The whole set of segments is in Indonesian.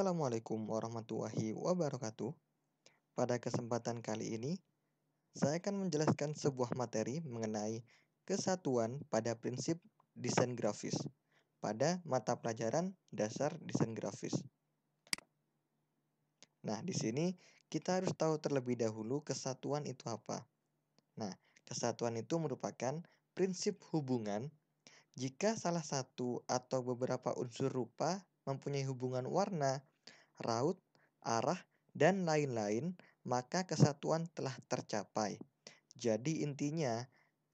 Assalamualaikum warahmatullahi wabarakatuh. Pada kesempatan kali ini, saya akan menjelaskan sebuah materi mengenai kesatuan pada prinsip desain grafis pada mata pelajaran dasar desain grafis. Nah, di sini kita harus tahu terlebih dahulu kesatuan itu apa. Nah, kesatuan itu merupakan prinsip hubungan jika salah satu atau beberapa unsur rupa mempunyai hubungan warna, raut, arah, dan lain-lain, maka kesatuan telah tercapai. Jadi intinya,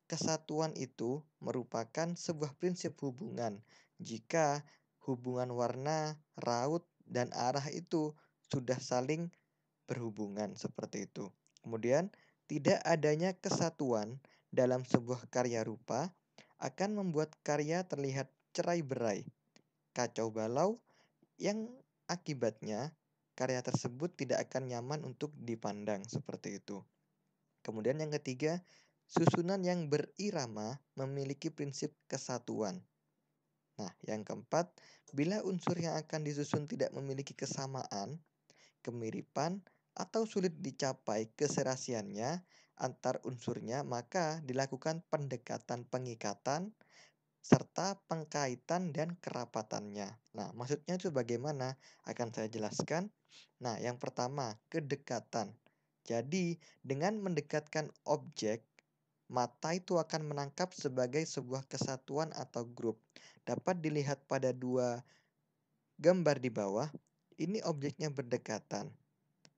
kesatuan itu merupakan sebuah prinsip hubungan. Jika hubungan warna, raut, dan arah itu sudah saling berhubungan seperti itu. Kemudian, tidak adanya kesatuan dalam sebuah karya rupa akan membuat karya terlihat cerai-berai, kacau balau, yang akibatnya karya tersebut tidak akan nyaman untuk dipandang seperti itu. Kemudian yang ketiga, susunan yang berirama memiliki prinsip kesatuan. Nah, yang keempat, bila unsur yang akan disusun tidak memiliki kesamaan, kemiripan, atau sulit dicapai keserasiannya antar unsurnya, maka dilakukan pendekatan pengikatan serta pengkaitan dan kerapatannya. Nah, maksudnya itu bagaimana? Akan saya jelaskan. Nah, yang pertama, kedekatan. Jadi, dengan mendekatkan objek, mata itu akan menangkap sebagai sebuah kesatuan atau grup. Dapat dilihat pada dua gambar di bawah, ini objeknya berdekatan.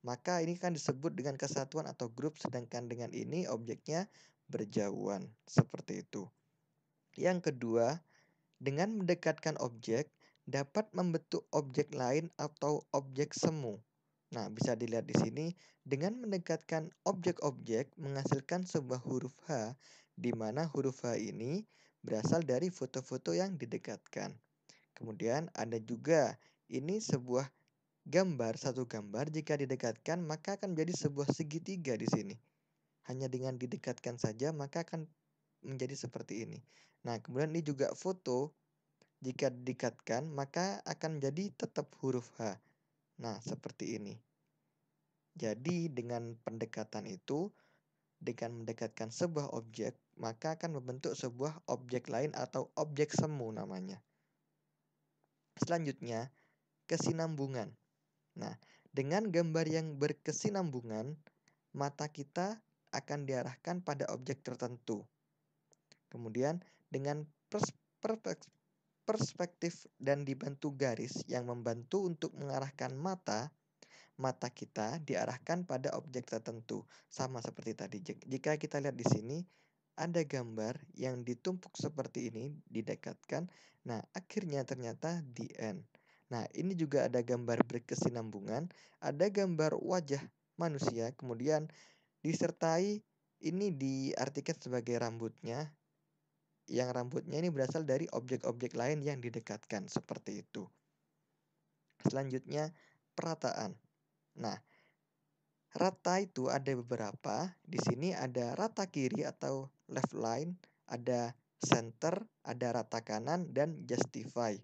Maka ini kan disebut dengan kesatuan atau grup, sedangkan dengan ini objeknya berjauhan. Seperti itu. Yang kedua, dengan mendekatkan objek, dapat membentuk objek lain atau objek semu. Nah, bisa dilihat di sini, dengan mendekatkan objek-objek menghasilkan sebuah huruf H, di mana huruf H ini berasal dari foto-foto yang didekatkan. Kemudian ada juga, ini sebuah gambar, satu gambar jika didekatkan maka akan menjadi sebuah segitiga di sini. Hanya dengan didekatkan saja maka akan menjadi seperti ini. Nah, kemudian ini juga foto. Jika didekatkan, maka akan menjadi tetap huruf H. Nah, seperti ini. Jadi, dengan pendekatan itu, dengan mendekatkan sebuah objek, maka akan membentuk sebuah objek lain atau objek semu namanya. Selanjutnya, kesinambungan. Nah, dengan gambar yang berkesinambungan, mata kita akan diarahkan pada objek tertentu. Kemudian, dengan perspektif dan dibantu garis yang membantu untuk mengarahkan mata kita diarahkan pada objek tertentu. Sama seperti tadi. Jika kita lihat di sini, ada gambar yang ditumpuk seperti ini, didekatkan. Nah, akhirnya ternyata the end. Nah, ini juga ada gambar berkesinambungan, ada gambar wajah manusia, kemudian disertai ini diartikan sebagai rambutnya, yang rambutnya ini berasal dari objek-objek lain yang didekatkan seperti itu. Selanjutnya, perataan. Nah, rata itu ada beberapa. Di sini ada rata kiri atau left line, ada center, ada rata kanan, dan justify.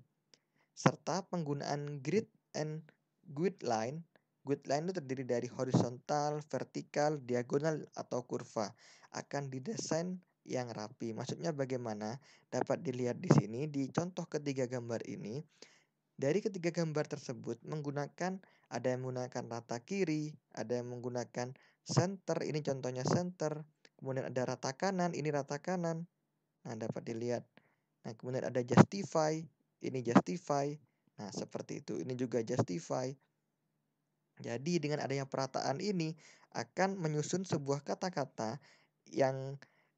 Serta penggunaan grid and guide line. Guide line itu terdiri dari horizontal, vertikal, diagonal, atau kurva. Akan didesain yang rapi. Maksudnya bagaimana? Dapat dilihat di sini di contoh ketiga gambar ini. Dari ketiga gambar tersebut ada yang menggunakan rata kiri, ada yang menggunakan center, ini contohnya center. Kemudian ada rata kanan, ini rata kanan. Nah, dapat dilihat. Nah, kemudian ada justify, ini justify. Nah, seperti itu. Ini juga justify. Jadi dengan adanya perataan ini akan menyusun sebuah kata-kata yang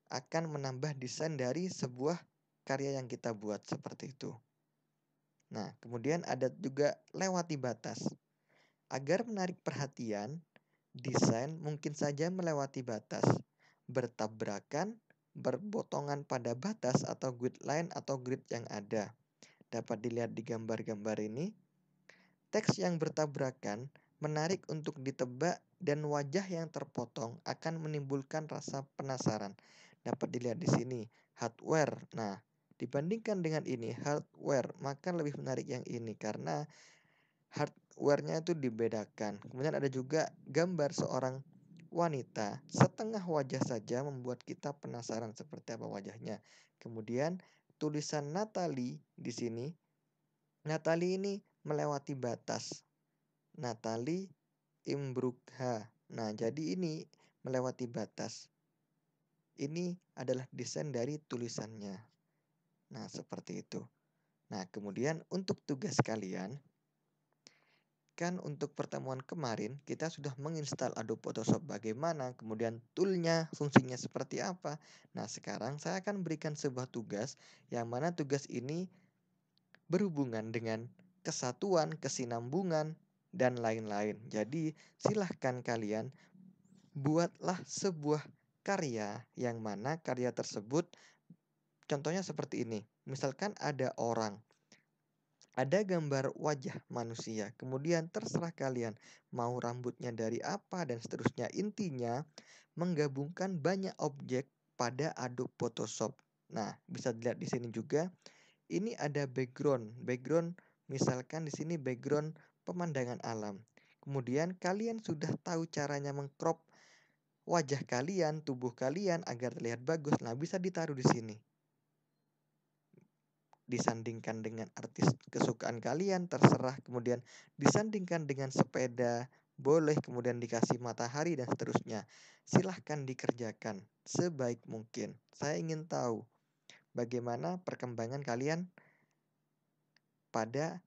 akan menambah desain dari sebuah karya yang kita buat seperti itu. Nah, kemudian ada juga lewati batas. Agar menarik perhatian, desain mungkin saja melewati batas, bertabrakan, berbotongan pada batas atau grid line atau grid yang ada. Dapat dilihat di gambar-gambar ini. Teks yang bertabrakan menarik untuk ditebak dan wajah yang terpotong akan menimbulkan rasa penasaran. Dapat dilihat di sini, hardware. Nah, dibandingkan dengan ini, hardware, maka lebih menarik yang ini karena wear-nya itu dibedakan. Kemudian ada juga gambar seorang wanita, setengah wajah saja membuat kita penasaran seperti apa wajahnya. Kemudian tulisan Natali di sini, Natali ini melewati batas. Natali Imbrugha. Nah, jadi ini melewati batas. Ini adalah desain dari tulisannya. Nah, seperti itu. Nah, kemudian untuk tugas kalian, kan untuk pertemuan kemarin kita sudah menginstal Adobe Photoshop bagaimana, kemudian toolnya, fungsinya seperti apa. Nah, sekarang saya akan berikan sebuah tugas yang mana tugas ini berhubungan dengan kesatuan, kesinambungan, dan lain-lain. Jadi, silahkan kalian buatlah sebuah karya yang mana karya tersebut contohnya seperti ini. Misalkan ada orang, ada gambar wajah manusia, kemudian terserah kalian mau rambutnya dari apa dan seterusnya. Intinya menggabungkan banyak objek pada Adobe Photoshop. Nah, bisa dilihat di sini juga. Ini ada background. Background misalkan di sini background pemandangan alam. Kemudian kalian sudah tahu caranya mengcrop wajah kalian, tubuh kalian agar terlihat bagus. Nah, bisa ditaruh di sini. Disandingkan dengan artis kesukaan kalian, terserah. Kemudian disandingkan dengan sepeda, boleh. Kemudian dikasih matahari dan seterusnya. Silahkan dikerjakan sebaik mungkin. Saya ingin tahu bagaimana perkembangan kalian pada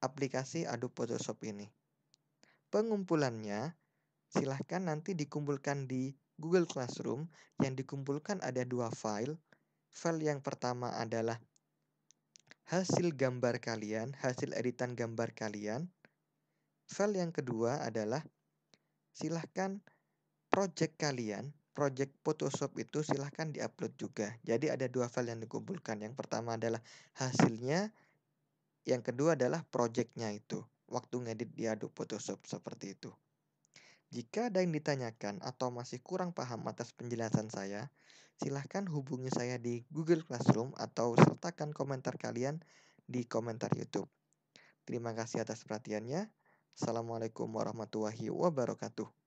aplikasi Adobe Photoshop ini. Pengumpulannya silahkan nanti dikumpulkan di Google Classroom. Yang dikumpulkan ada 2 file. File yang pertama adalah hasil gambar kalian, hasil editan gambar kalian. File yang kedua adalah silahkan project kalian, project Photoshop itu silahkan diupload juga. Jadi ada 2 file yang dikumpulkan. Yang pertama adalah hasilnya, yang kedua adalah projectnya itu. Waktu ngedit di Adobe Photoshop seperti itu. Jika ada yang ditanyakan atau masih kurang paham atas penjelasan saya, silahkan hubungi saya di Google Classroom atau sertakan komentar kalian di komentar YouTube. Terima kasih atas perhatiannya. Assalamualaikum warahmatullahi wabarakatuh.